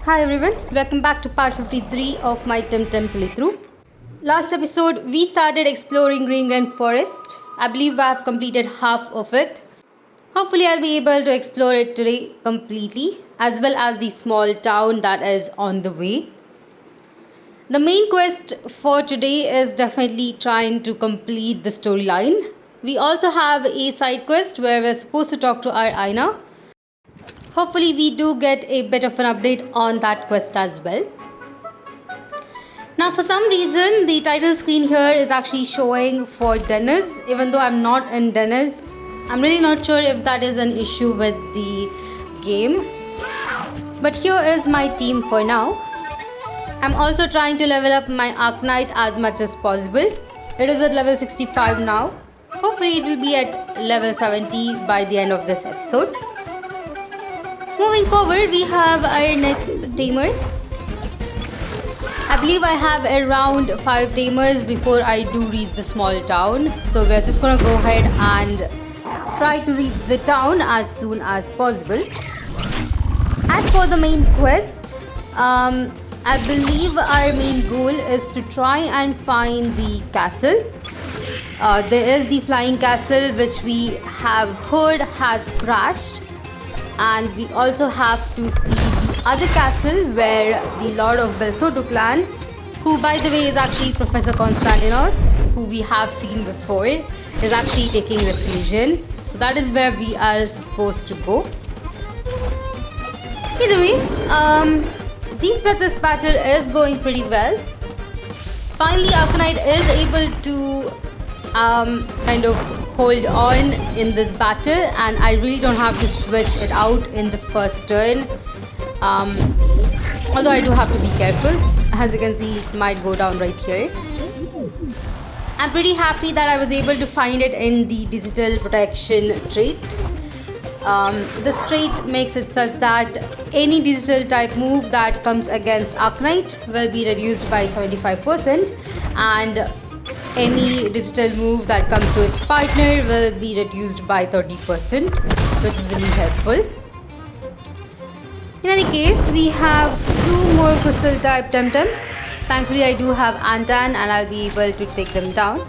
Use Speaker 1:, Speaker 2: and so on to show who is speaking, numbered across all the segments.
Speaker 1: Hi everyone, welcome back to part 53 of my TemTem playthrough. Last episode we started exploring Green Forest. I believe I have completed half of it. Hopefully I'll be able to explore it today completely, as well as the small town that is on the way. The main quest for today is definitely trying to complete the storyline. We also have a side quest where we're supposed to talk to our Aina. Hopefully we do get a bit of an update on that quest as well. Now for some reason the title screen here is actually showing for Dennis, even though I'm not in Dennis. I'm really not sure if that is an issue with the game. But here is my team for now. I'm also trying to level up my Arknight as much as possible. It is at level 65 now. Hopefully it will be at level 70 by the end of this episode. Moving forward, we have our next tamer. I believe I have around 5 tamers before I do reach the small town. So we're just gonna go ahead and try to reach the town as soon as possible. As for the main quest, I believe our main goal is to try and find the castle. There is the flying castle which we have heard has crashed. And we also have to see the other castle where the Lord of Belsoto clan, who by the way is actually Professor Constantinos, who we have seen before, is actually taking refuge. So that is where we are supposed to go. Either way, it seems that this battle is going pretty well. Finally, Arknight is able to kind of hold on in this battle, and I really don't have to switch it out in the first turn. Although I do have to be careful. As you can see, it might go down right here. I'm pretty happy that I was able to find it in the digital protection trait. This trait makes it such that any digital type move that comes against Arknight will be reduced by 75%, and any digital move that comes to its partner will be reduced by 30%, which is really helpful. In any case, we have 2 more crystal type TemTems. Thankfully, I do have Antan and I'll be able to take them down.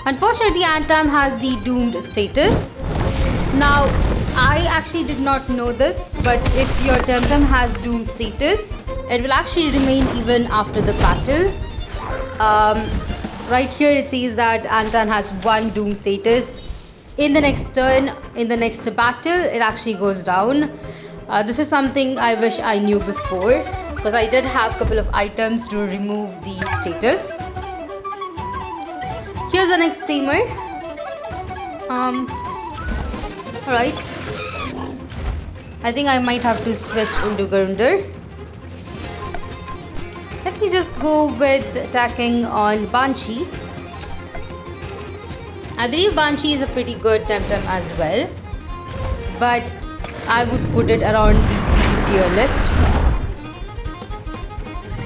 Speaker 1: Unfortunately, Antam has the doomed status. Now, I actually did not know this, but if your TemTem has doomed status, it will actually remain even after the battle. Right here it says that Antan has 1 doom status. In the next turn, in the next battle, it actually goes down. This is something I wish I knew before, because I did have a couple of items to remove the status. Here's the next tamer. Alright. I think I might have to switch into Garunder. Let me just go with attacking on Banshee. I believe Banshee is a pretty good TemTem as well, but I would put it around the B tier list.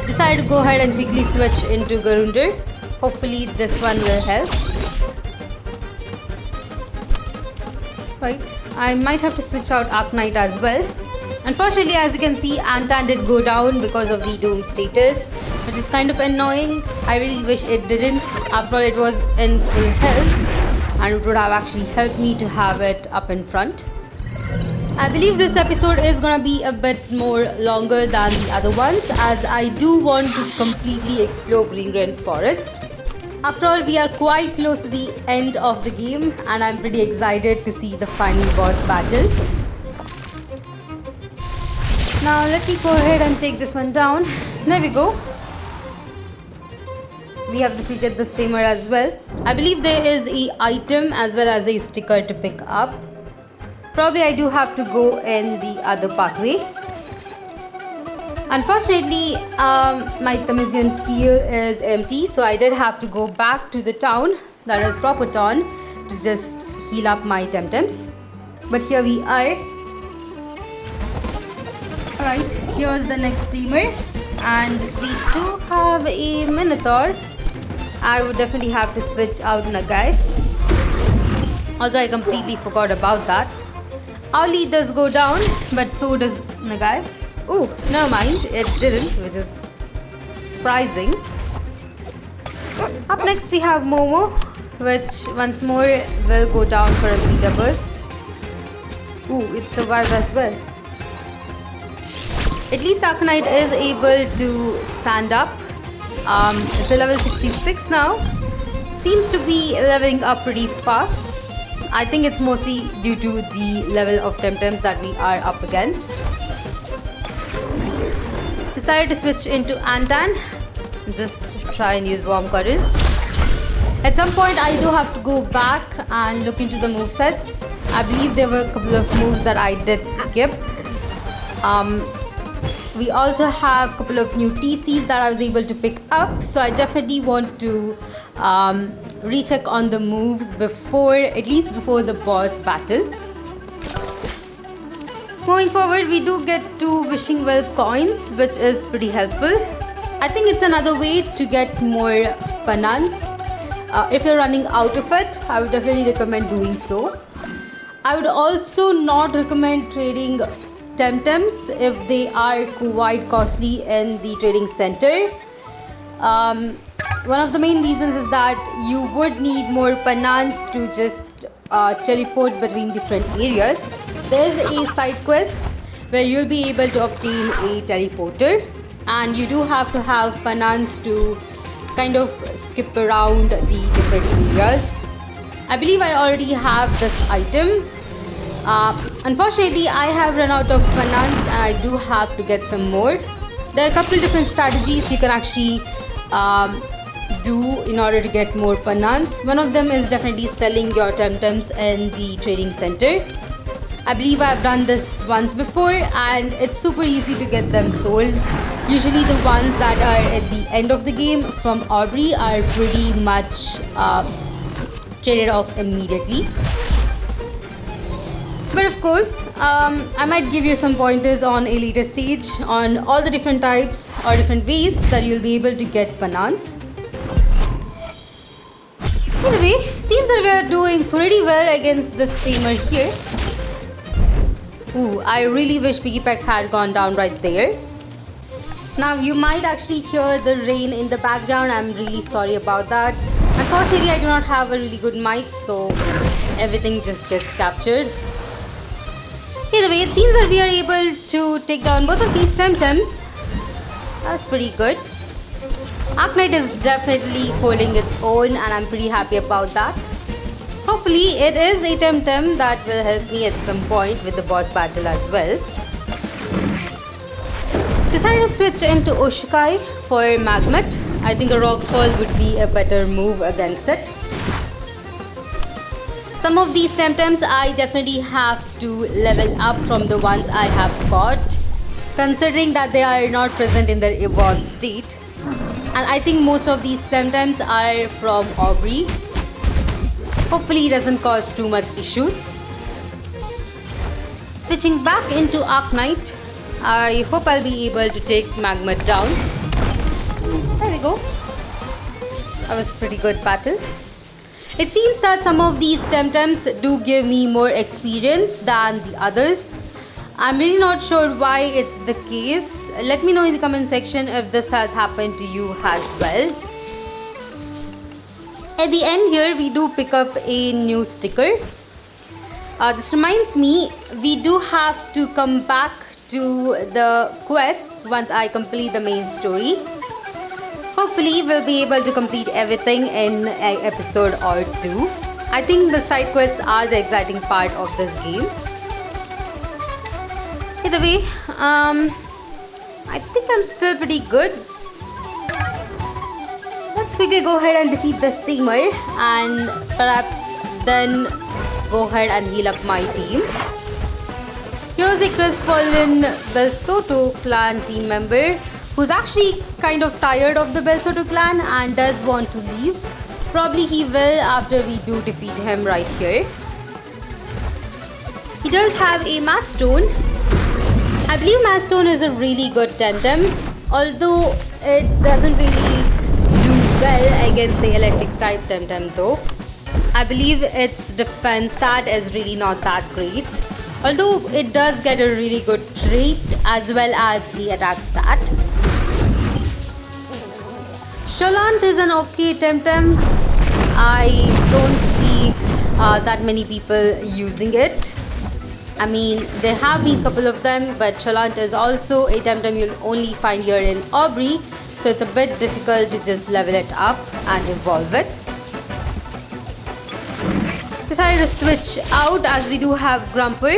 Speaker 1: Decided to go ahead and quickly switch into Garunder. Hopefully this one will help. Right, I might have to switch out Arknight as well. Unfortunately, as you can see, Antan did go down because of the doom status, which is kind of annoying. I really wish it didn't. After all, it was in full health and it would have actually helped me to have it up in front. I believe this episode is gonna be a bit more longer than the other ones, as I do want to completely explore Green Forest. After all, we are quite close to the end of the game and I'm pretty excited to see the final boss battle. Now let me go ahead and take this one down. There we go. We have defeated the tamer as well. I believe there is an item as well as a sticker to pick up. Probably I do have to go in the other pathway. Unfortunately, my Tamizian field is empty, so I did have to go back to the town, that is Propoton, to just heal up my TemTems. But here we are. Alright, here's the next tamer, and we do have a Minotaur. I would definitely have to switch out Nagais, although I completely forgot about that. Our lead does go down, but so does Nagais. Oh, never mind, it didn't, which is surprising. Up next we have Momo, which once more will go down for a beta burst. Ooh, it survived as well. At least Arcanite is able to stand up. It's a level 66 now. Seems to be leveling up pretty fast. I think it's mostly due to the level of TemTems that we are up against. Decided to switch into Antan. Just try and use Bomb Current. At some point I do have to go back and look into the movesets. I believe there were a couple of moves that I did skip. We also have a couple of new TCs that I was able to pick up, so I definitely want to recheck on the moves at least before the boss battle. Moving forward, we do get 2 Wishing Well coins, which is pretty helpful. I think it's another way to get more Panans. If you're running out of it, I would definitely recommend doing so. I would also not recommend trading TemTems if they are quite costly in the trading center. One of the main reasons is that you would need more Panans to just teleport between different areas. There's a side quest where you'll be able to obtain a teleporter, and you do have to have Panans to kind of skip around the different areas. I believe I already have this item. Unfortunately, I have run out of Panans and I do have to get some more. There are a couple different strategies you can actually do in order to get more Panans. One of them is definitely selling your TemTems in the trading center. I believe I've done this once before and it's super easy to get them sold. Usually the ones that are at the end of the game from Aubrey are pretty much traded off immediately. But of course, I might give you some pointers on a later stage on all the different types or different ways that you'll be able to get Panans. Anyway, it seems that we are doing pretty well against this tamer here. Ooh, I really wish Piggy Peck had gone down right there. Now you might actually hear the rain in the background. I'm really sorry about that. Unfortunately, I do not have a really good mic, so everything just gets captured. Either way, it seems that we are able to take down both of these TemTems. That's pretty good. Arcanite is definitely holding its own and I'm pretty happy about that. Hopefully it is a TemTem that will help me at some point with the boss battle as well. Decided to switch into Oshikai for Magmat. I think a Rockfall would be a better move against it. Some of these TemTems I definitely have to level up from the ones I have got, considering that they are not present in their evolved state. And I think most of these TemTems are from Aubrey. Hopefully it doesn't cause too much issues. Switching back into Arcanite, I hope I'll be able to take Magmat down. There we go. That was a pretty good battle. It seems that some of these TemTems do give me more experience than the others. I'm really not sure why it's the case. Let me know in the comment section if this has happened to you as well. At the end here, we do pick up a new sticker. This reminds me, we do have to come back to the quests once I complete the main story. Hopefully, we'll be able to complete everything in an episode or two. I think the side quests are the exciting part of this game. Either way, I think I'm still pretty good. Let's quickly go ahead and defeat this tamer and perhaps then go ahead and heal up my team. Here's a crestfallen Belsoto clan team member who's actually kind of tired of the Belsoto clan and does want to leave. Probably he will after we do defeat him right here. He does have a Mass Stone. I believe Mass Stone is a really good TemTem, although it doesn't really do well against the electric type TemTem though. I believe its defense stat is really not that great. Although it does get a really good trait as well as the attack stat. Sholant is an okay TemTem. I don't see that many people using it. I mean, there have been a couple of them, but Sholant is also a TemTem you'll only find here in Aubrey, so it's a bit difficult to just level it up and evolve it. Decided to switch out as we do have Grumper.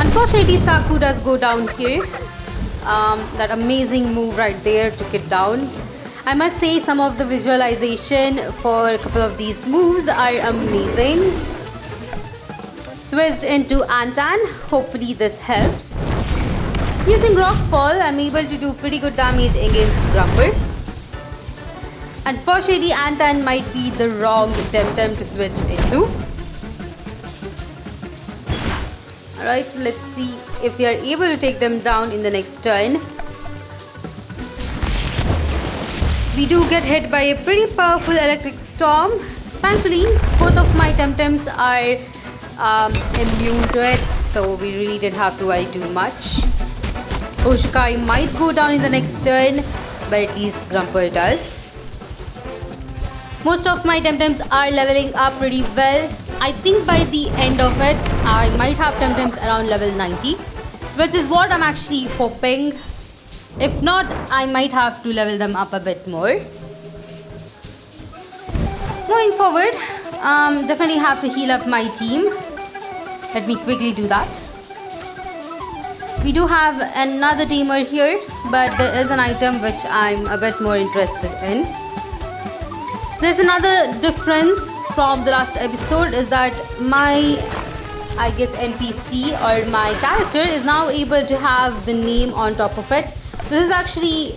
Speaker 1: Unfortunately, Saku does go down here. That amazing move right there took it down. I must say some of the visualization for a couple of these moves are amazing. Switched into Antan. Hopefully this helps. Using Rockfall, I'm able to do pretty good damage against Grumper. Unfortunately, Antan might be the wrong TemTem to switch into. Alright, let's see if we are able to take them down in the next turn. We do get hit by a pretty powerful electric storm. Thankfully, both of my TemTems are immune to it, so we really didn't have to worry too much. Oshikai might go down in the next turn, but at least Grumper does. Most of my TemTems are leveling up pretty well. I think by the end of it, I might have TemTems around level 90, which is what I'm actually hoping. If not, I might have to level them up a bit more. Moving forward, definitely have to heal up my team. Let me quickly do that. We do have another tamer here, but there is an item which I'm a bit more interested in. There's another difference from the last episode is that my, I guess, NPC or my character is now able to have the name on top of it. This is actually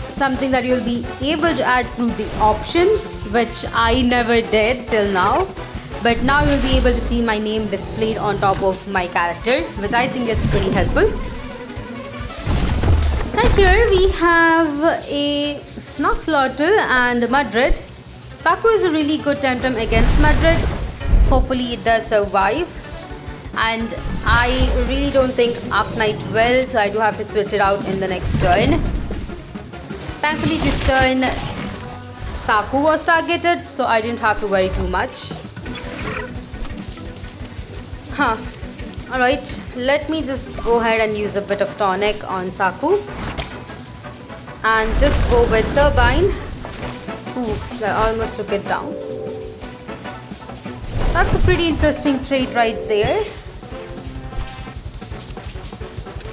Speaker 1: something that you'll be able to add through the options, which I never did till now. But now you'll be able to see my name displayed on top of my character, which I think is pretty helpful. Right here we have a Noxlotl and Mudred. Saku is a really good TemTem against Mudred. Hopefully it does survive. And I really don't think Arknight will, so I do have to switch it out in the next turn. Thankfully this turn Saku was targeted, so I didn't have to worry too much. Alright, let me just go ahead and use a bit of tonic on Saku. And just go with Turbine. Ooh, that almost took it down. That's a pretty interesting trait right there.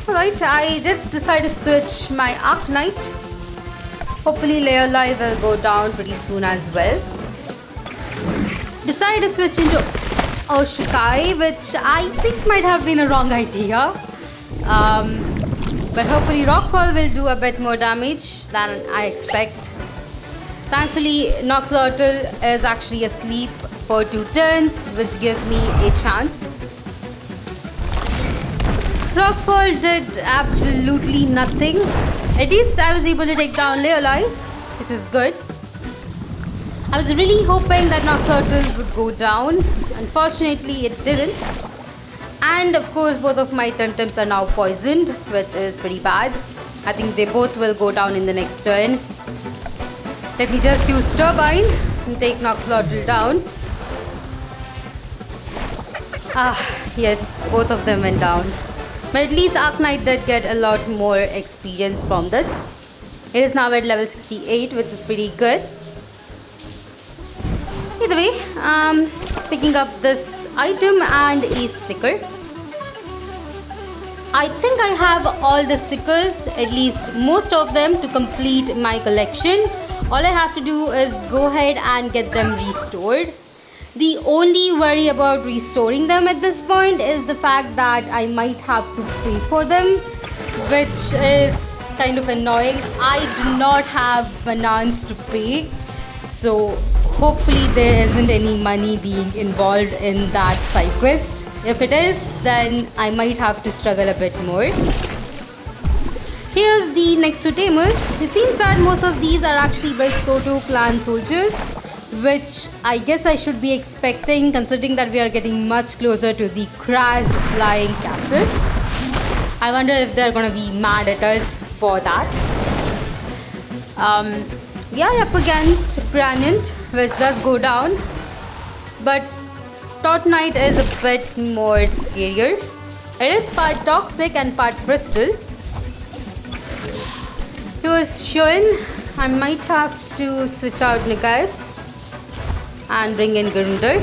Speaker 1: Alright, I did decide to switch my Arknight. Hopefully Leolai will go down pretty soon as well. Decided to switch into Oshikai, which I think might have been a wrong idea. But hopefully Rockfall will do a bit more damage than I expect. Thankfully, Noxlotl is actually asleep for 2 turns, which gives me a chance. Rockfall did absolutely nothing. At least I was able to take down Leolai, which is good. I was really hoping that Noxlotl would go down. Unfortunately, it didn't. And of course, both of my TemTems are now poisoned, which is pretty bad. I think they both will go down in the next turn. Let me just use Turbine and take Noxlotl down. Yes, both of them went down. But at least Arknight did get a lot more experience from this. It is now at level 68, which is pretty good. Either way, picking up this item and a sticker. I think I have all the stickers, at least most of them, to complete my collection. All I have to do is go ahead and get them restored. The only worry about restoring them at this point is the fact that I might have to pay for them, which is kind of annoying. I do not have bananas to pay, so hopefully there isn't any money being involved in that side quest. If it is, then I might have to struggle a bit more. Here's the next 2 tamers. It seems that most of these are actually by Soto clan soldiers, which I guess I should be expecting, considering that we are getting much closer to the crashed flying castle. I wonder if they're gonna be mad at us for that. We are up against Granite, which does go down, but Tortonite is a bit more scarier. It is part toxic and part crystal. He was showing I might have to switch out Nikas and bring in Gurinder.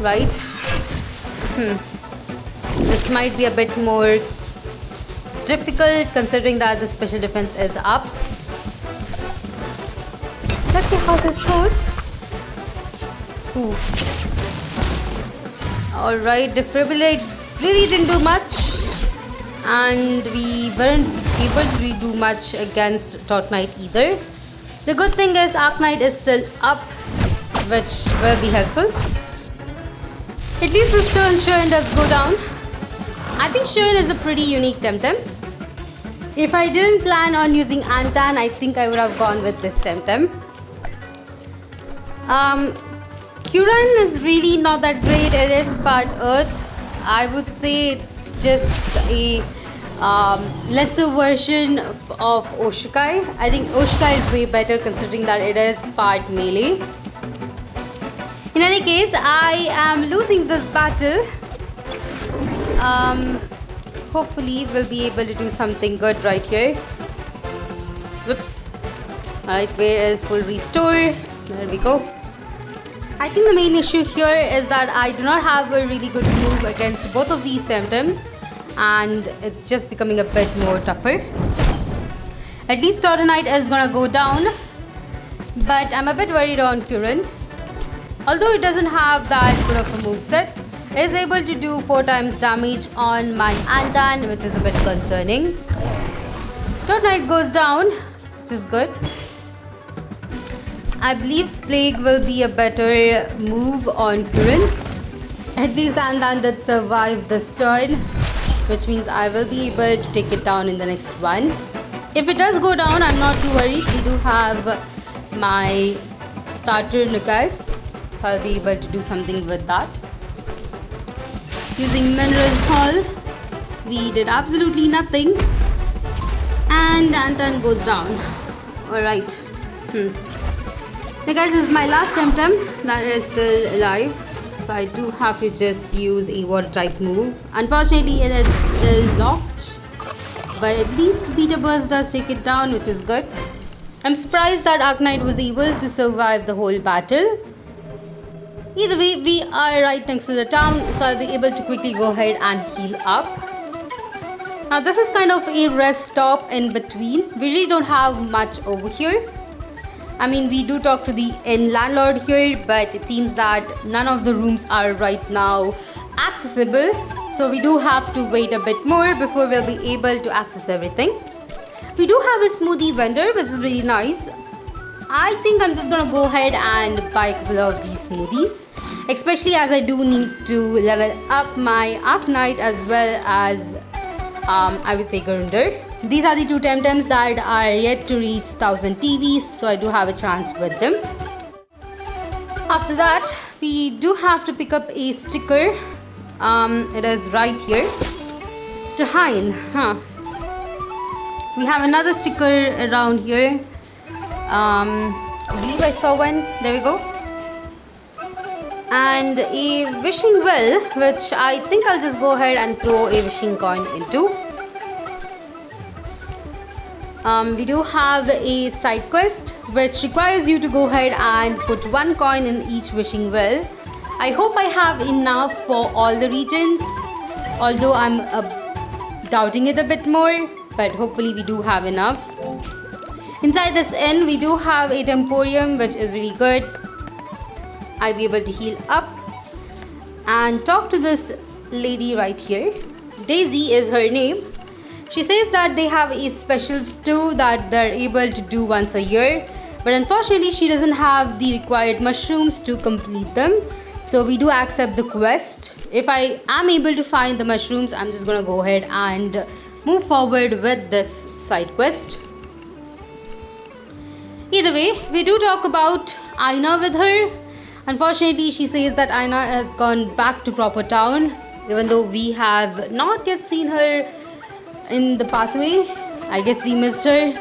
Speaker 1: Right. This might be a bit more difficult considering that the special defense is up. Let's see how this goes. Ooh. Alright, Defibrillate really didn't do much, and we weren't able to really do much against Tortonite either. The good thing is Arknight is still up, which will be helpful. At least this turn Shuin does go down. I think Shuin is a pretty unique TemTem. If I didn't plan on using Antan, I think I would have gone with this TemTem. Kuran is really not that great. It is part Earth. I would say it's just a lesser version of Oshikai. I think Oshikai is way better considering that it is part melee. In any case, I am losing this battle. Hopefully we'll be able to do something good right here. Whoops. Alright, where is full restore? There we go. I think the main issue here is that I do not have a really good move against both of these Temtems, and it's just becoming a bit more tougher. At least Tortonite is gonna go down, but I'm a bit worried on Kuran. Although it doesn't have that good of a moveset, it is able to do 4 times damage on my Antan, which is a bit concerning. Tortonite goes down, which is good. I believe Plague will be a better move on Kuran. At least Antan did survive this turn, which means I will be able to take it down in the next one. If it does go down, I'm not too worried. We do have my starter Nikas, so I'll be able to do something with that. Using Mineral Hull, we did absolutely nothing, and Antan goes down. Alright. Nikas is my last TemTem that is still alive, so I do have to just use a water type move. Unfortunately, it is still locked, but at least Beta Burst does take it down, which is good. I'm surprised that Arknight was able to survive the whole battle. Either way, we are right next to the town, so I'll be able to quickly go ahead and heal up. Now this is kind of a rest stop in between. We really don't have much over here. I mean, we do talk to the inn landlord here, but it seems that none of the rooms are right now accessible. So we do have to wait a bit more before we'll be able to access everything. We do have a smoothie vendor, which is really nice. I think I'm just gonna go ahead and buy a couple of these smoothies, especially as I do need to level up my Arknight as well as I would say Gurinder. These are the 2 Temtems that are yet to reach 1000 TVs, so I do have a chance with them. After that, we do have to pick up a sticker. It is right here. Tahine, We have another sticker around here. I believe I saw one. There we go. And a wishing well, which I think I'll just go ahead and throw a wishing coin into. We do have a side quest which requires you to go ahead and put 1 coin in each wishing well. I hope I have enough for all the regions, although I'm doubting it a bit more, but hopefully we do have enough. Inside this inn, we do have a Temporium, which is really good. I'll be able to heal up and talk to this lady right here. Daisy is her name. She says that they have a special stew that they're able to do once a year, but unfortunately she doesn't have the required mushrooms to complete them. So we do accept the quest. If I am able to find the mushrooms, I'm just gonna go ahead and move forward with this side quest. Either way, we do talk about Aina with her. Unfortunately, she says that Aina has gone back to proper town, even though we have not yet seen her in the pathway. I guess we missed her.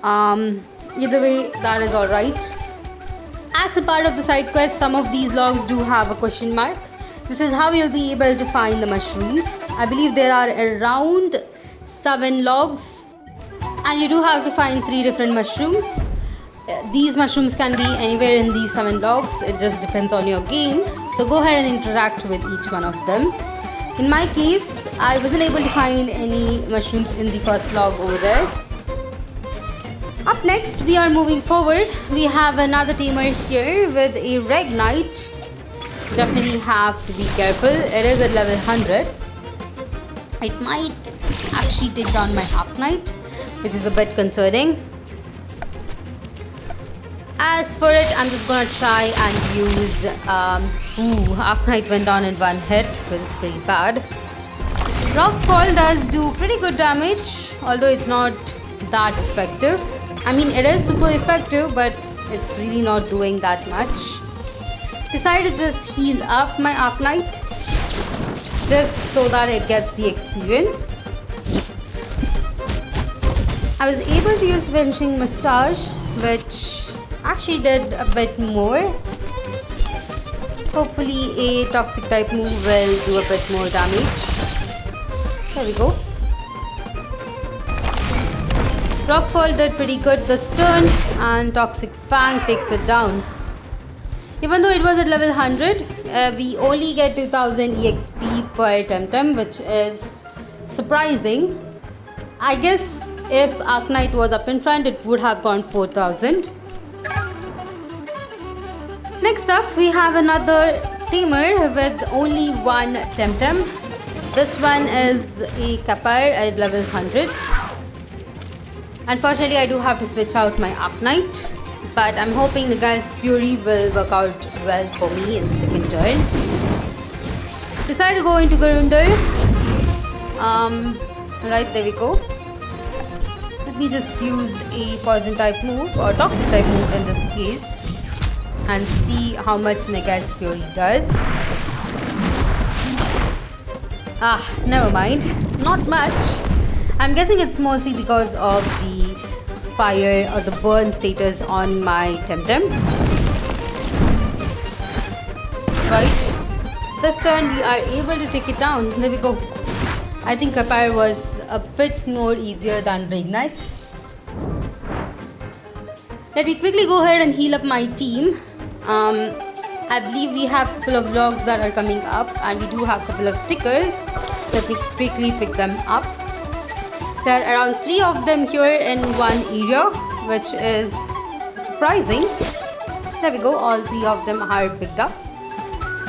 Speaker 1: Either way, that is alright. As a part of the side quest, some of these logs do have a question mark. This is how you'll be able to find the mushrooms. I believe there are around 7 logs, and you do have to find 3 different mushrooms. These mushrooms can be anywhere in these 7 logs. It just depends on your game. So go ahead and interact with each one of them. In my case, I wasn't able to find any mushrooms in the first log over there. Up next, we are moving forward. We have another tamer here with a Reg Knight. Definitely have to be careful. It is at level 100. It might actually take down my Arc Knight, which is a bit concerning. As for it, I'm just gonna try and use Arc Knight went down in one hit, which is pretty bad. Rockfall does do pretty good damage, although it's not that effective. I mean, it is super effective, but it's really not doing that much. Decided to just heal up my Arc Knight, just so that it gets the experience. I was able to use Benching Massage, which actually did a bit more. Hopefully a toxic type move will do a bit more damage. There we go. Rockfall did pretty good this turn, and Toxic Fang takes it down. Even though it was at level 100, we only get 2000 EXP per TemTem, which is surprising. I guess if Arc Knight was up in front, it would have gone 4000. Next up, we have another tamer with only one TemTem. This one is a Kapar at level 100. Unfortunately, I do have to switch out my Arc Knight, but I'm hoping the guy's Fury will work out well for me in the second turn. Decide to go into Garunder. Right, there we go. Let me just use a poison type move or toxic type move in this case and see how much Negai's Fury does. Never mind. Not much. I'm guessing it's mostly because of the fire or the burn status on my TemTem. Right. This turn we are able to take it down. There we go. I think Kapar was a bit more easier than Reignite. Let me quickly go ahead and heal up my team. I believe we have a couple of vlogs that are coming up, and we do have a couple of stickers. So let me quickly pick them up. There are around 3 of them here in one area, which is surprising. There we go, all 3 of them are picked up.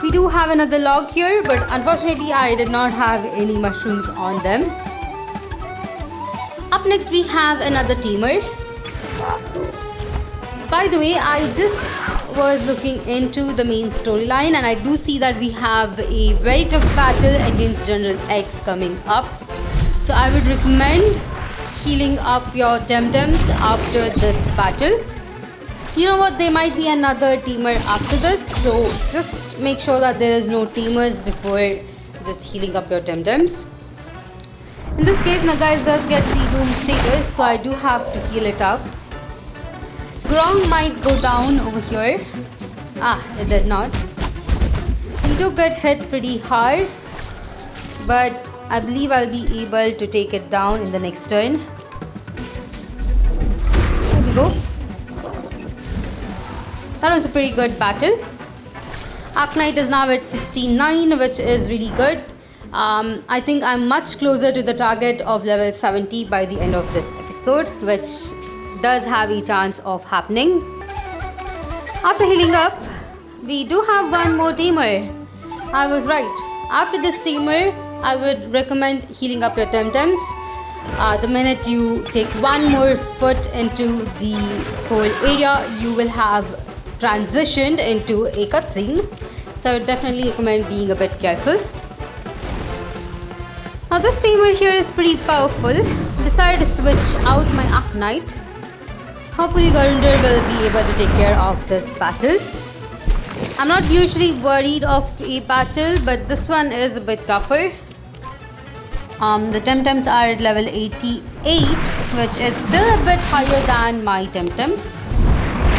Speaker 1: We do have another log here, but unfortunately I did not have any mushrooms on them. Up next we have another tamer. By the way, I just was looking into the main storyline, and I do see that we have a very tough battle against General X coming up. So I would recommend healing up your TemTems after this battle. You know what, there might be another tamer after this, so just make sure that there is no tamers before just healing up your TemTems. In this case, Nagais does get the Doom status, so I do have to heal it up. Grong might go down over here. It did not. He do get hit pretty hard, but I believe I'll be able to take it down in the next turn. There we go. That was a pretty good battle. Arc Knight is now at 16.9, which is really good. I think I'm much closer to the target of level 70 by the end of this episode, which does have a chance of happening. After healing up, we do have one more tamer. I was right. After this tamer, I would recommend healing up your TemTems. The minute you take one more foot into the whole area, you will have transitioned into a cutscene. So I would definitely recommend being a bit careful. Now this tamer here is pretty powerful. Decided to switch out my Arc Knight. Hopefully Garunder will be able to take care of this battle. I'm not usually worried of a battle, but this one is a bit tougher. The TemTems are at level 88, which is still a bit higher than my TemTems.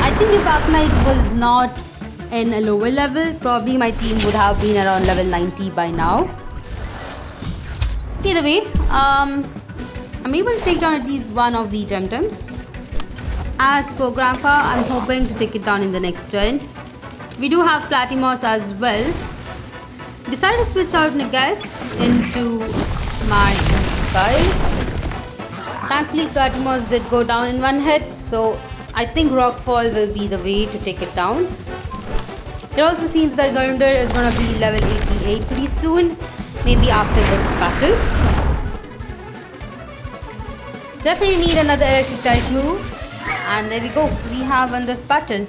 Speaker 1: I think if Arknight was not in a lower level, probably my team would have been around level 90 by now. Either way, I'm able to take down at least one of the TemTems. As for Grandpa, I'm hoping to take it down in the next turn. We do have Platimos as well. Decided to switch out Nagas into my Sky. Thankfully, Platimos did go down in one hit, so I think Rockfall will be the way to take it down. It also seems that Garunder is going to be level 88 pretty soon, maybe after this battle. Definitely need another electric type move, and there we go, we have won this battle.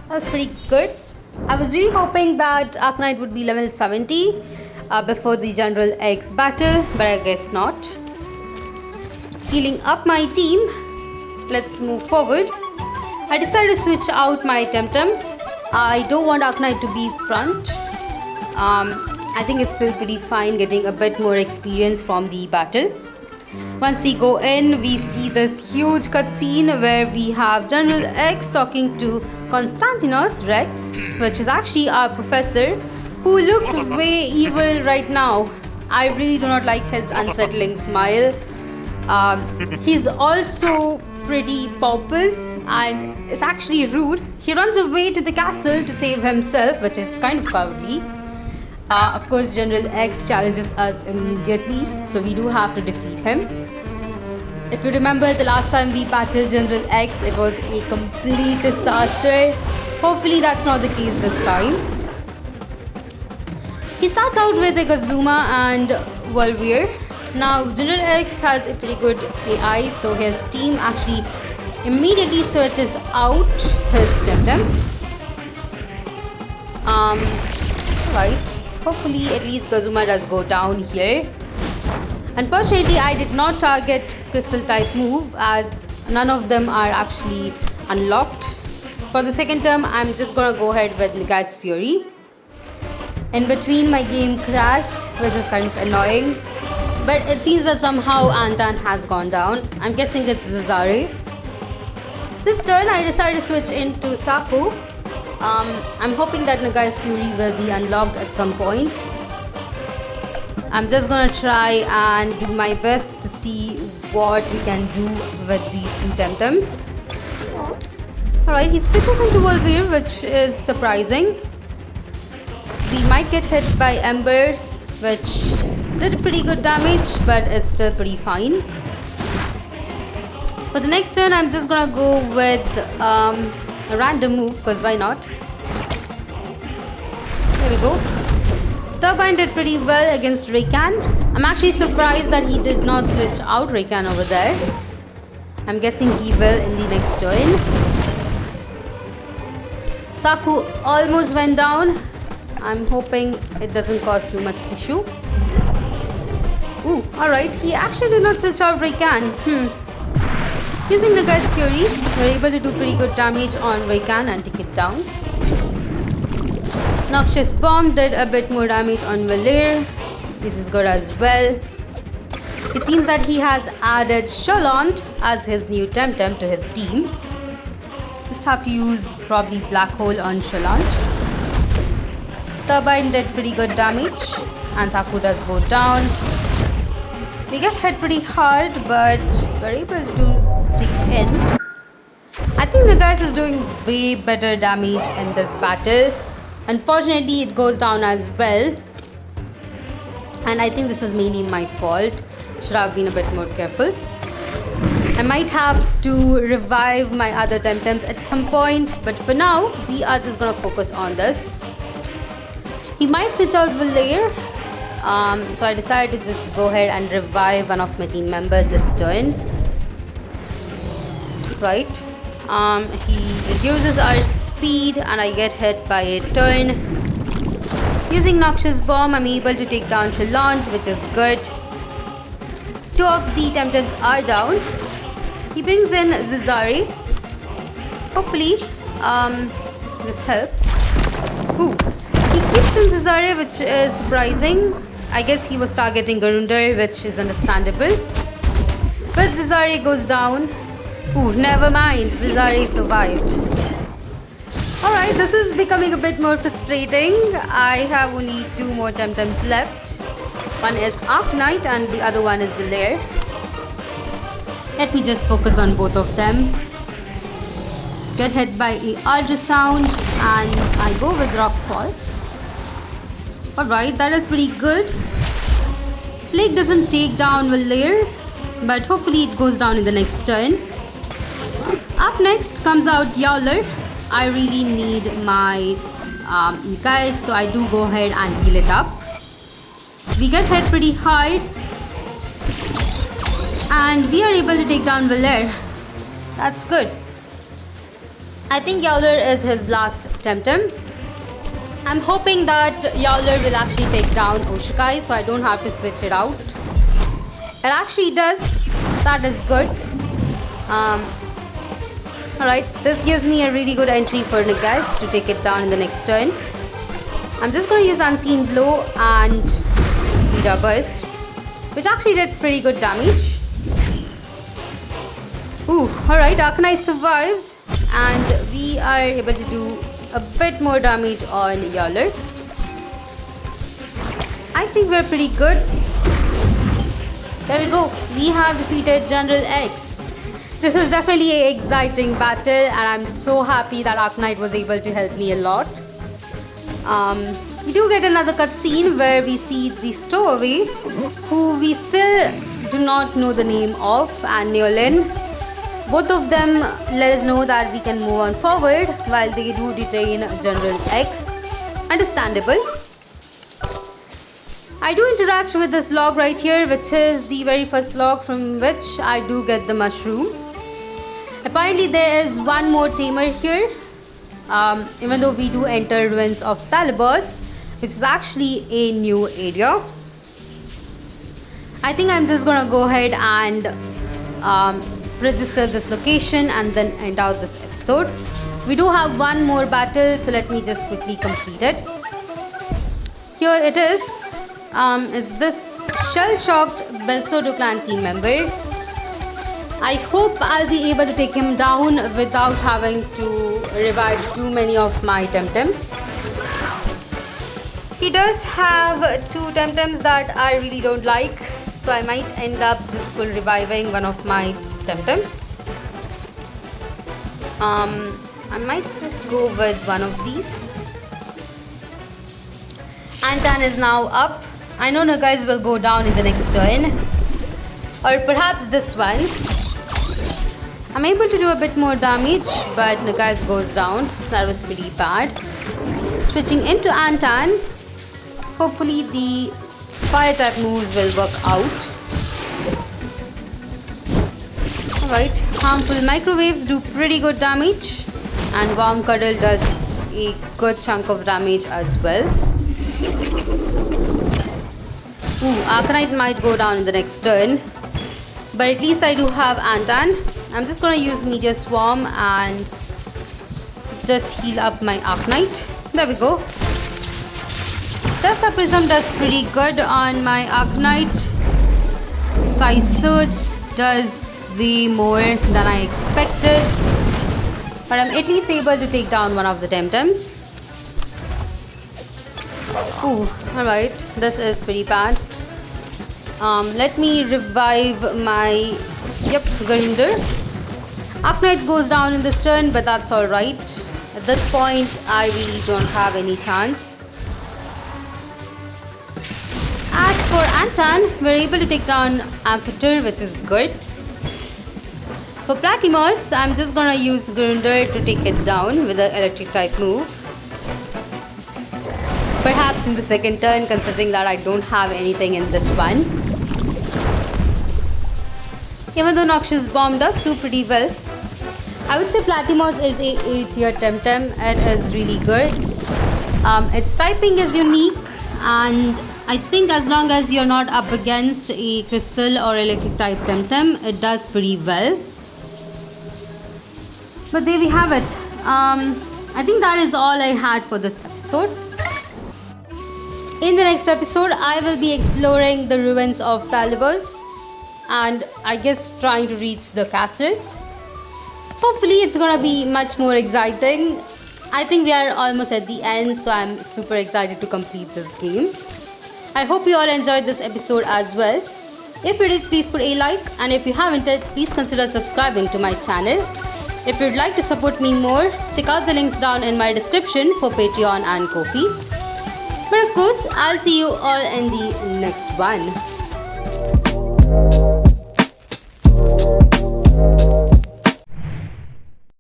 Speaker 1: That was pretty good. I was really hoping that Arknight would be level 70 before the General X battle, but I guess not. Healing up my team, let's move forward. I decided to switch out my TemTems. I don't want Arknight to be front. I think it's still pretty fine getting a bit more experience from the battle. Once we go in, we see this huge cutscene where we have General X talking to Konstantinos Rex, which is actually our professor, who looks way evil right now. I really do not like his unsettling smile. He's also pretty pompous and is actually rude. He runs away to the castle to save himself, which is kind of cowardly. Of course, General X challenges us immediately, so we do have to defeat him. If you remember the last time we battled General X, it was a complete disaster. Hopefully that's not the case this time. He starts out with a Kazuma and Volvir. Now General X has a pretty good AI, so his team actually immediately switches out his TemTem. Right. Hopefully at least Kazuma does go down here. Unfortunately, I did not target Crystal type move as none of them are actually unlocked. For the second term, I'm just gonna go ahead with Naga's Fury. In between, my game crashed, which is kind of annoying. But it seems that somehow Antan has gone down. I'm guessing it's Zazare. This turn, I decided to switch into Saku. I'm hoping that Naga's Fury will be unlocked at some point. I'm just gonna try and do my best to see what we can do with these two TemTems. Alright, he switches into Volvir, which is surprising. We might get hit by Embers, which did pretty good damage, but it's still pretty fine. For the next turn, I'm just gonna go with a random move, because why not? There we go. Turbine did pretty well against Raycan. I'm actually surprised that he did not switch out Raycan over there. I'm guessing he will in the next turn. Saku almost went down. I'm hoping it doesn't cause too much issue. Ooh, alright, he actually did not switch out Raycan. Using the guy's Fury, we're able to do pretty good damage on Raycan and take it down. Noxious Bomb did a bit more damage on Valir. This is good as well. It seems that he has added Sholant as his new TemTem to his team. Just have to use probably Black Hole on Sholant. Turbine did pretty good damage and Saku does go down. We get hit pretty hard, but we're able to stay in. I think the guy is doing way better damage in this battle. Unfortunately, it goes down as well. And I think this was mainly my fault. Should have been a bit more careful. I might have to revive my other TemTems at some point, but for now, we are just gonna focus on this. He might switch out Valir, so I decided to just go ahead and revive one of my team members this turn. Right. He reduces our speed and I get hit by a turn. Using Noxious Bomb, I'm able to take down Sholant, which is good. Two of the TemTems are down. He brings in Zizari. Hopefully, this helps. Ooh, he keeps in Zizari, which is surprising. I guess he was targeting Garunder, which is understandable. But Zizari goes down. Ooh, never mind. Zizari survived. Alright, this is becoming a bit more frustrating. I have only 2 more TemTems left. One is Arknight and the other one is Belair. Let me just focus on both of them. Get hit by a ultrasound and I go with Rockfall. Alright, that is pretty good. Plague doesn't take down Belair, but hopefully it goes down in the next turn. Up next comes out Yowler. I really need my guys, so I do go ahead and heal it up. We get hit pretty hard and we are able to take down Belair. That's good. I think Yowler is his last TemTem. I'm hoping that Yowler will actually take down Oshikai, so I don't have to switch it out. It actually does. That is good. Alright, this gives me a really good entry for Nagaz to take it down in the next turn. I'm just going to use Unseen Blow and Vita Burst, which actually did pretty good damage. Ooh, alright, Arknight survives and we are able to do a bit more damage on Yowler. I think we're pretty good. There we go. We have defeated General X. This was definitely an exciting battle and I'm so happy that Arknight was able to help me a lot. We do get another cutscene where we see the stowaway, who we still do not know the name of, and Neolin. Both of them let us know that we can move on forward while they do detain General X. Understandable. I do interact with this log right here, which is the very first log from which I do get the mushroom. Apparently there is one more tamer here, even though we do enter ruins of Telobos, which is actually a new area. I think I'm just gonna go ahead and register this location and then end out this episode. We do have one more battle, so let me just quickly complete it. Here it is. It's this shell-shocked Belsodo clan team member. I hope I'll be able to take him down without having to revive too many of my TemTems. He does have 2 TemTems that I really don't like, so I might end up just full reviving one of my TemTems. I might just go with one of these. Antan is now up. I know Nagaz will go down in the next turn, or perhaps this one. I'm able to do a bit more damage, but Nagaz goes down. That was pretty bad. Switching into Antan. Hopefully the fire type moves will work out. Alright, harmful microwaves do pretty good damage, and warm cuddle does a good chunk of damage as well. Ooh, Arknight might go down in the next turn, but at least I do have Antan. I'm just going to use Meteor Swarm and just heal up my Arknight. There we go. Testa Prism does pretty good on my Arknight. Size Surge does way more than I expected, but I'm at least able to take down one of the TemTems. Ooh, alright, this is pretty bad. Let me revive my Garinder. Arknight goes down in this turn, but that's alright. At this point, I really don't have any chance. As for Antan, we're able to take down Amphitter, which is good. For Platimos, I'm just gonna use Garinder to take it down with an electric type move. Perhaps in the second turn, considering that I don't have anything in this one. Even though Noxious Bomb does do pretty well, I would say Platimos is a 8-tier TemTem. It is really good. Its typing is unique, and I think as long as you're not up against a crystal or electric type TemTem, it does pretty well. But there we have it. I think that is all I had for this episode. In the next episode, I will be exploring the ruins of Telobos and I guess trying to reach the castle. Hopefully it's gonna be much more exciting. I think we are almost at the end, so I'm super excited to complete this game. I hope you all enjoyed this episode as well. If you did, please put a like, and if you haven't yet, please consider subscribing to my channel. If you'd like to support me more, check out the links down in my description for Patreon and Ko-fi. But of course, I'll see you all in the next one.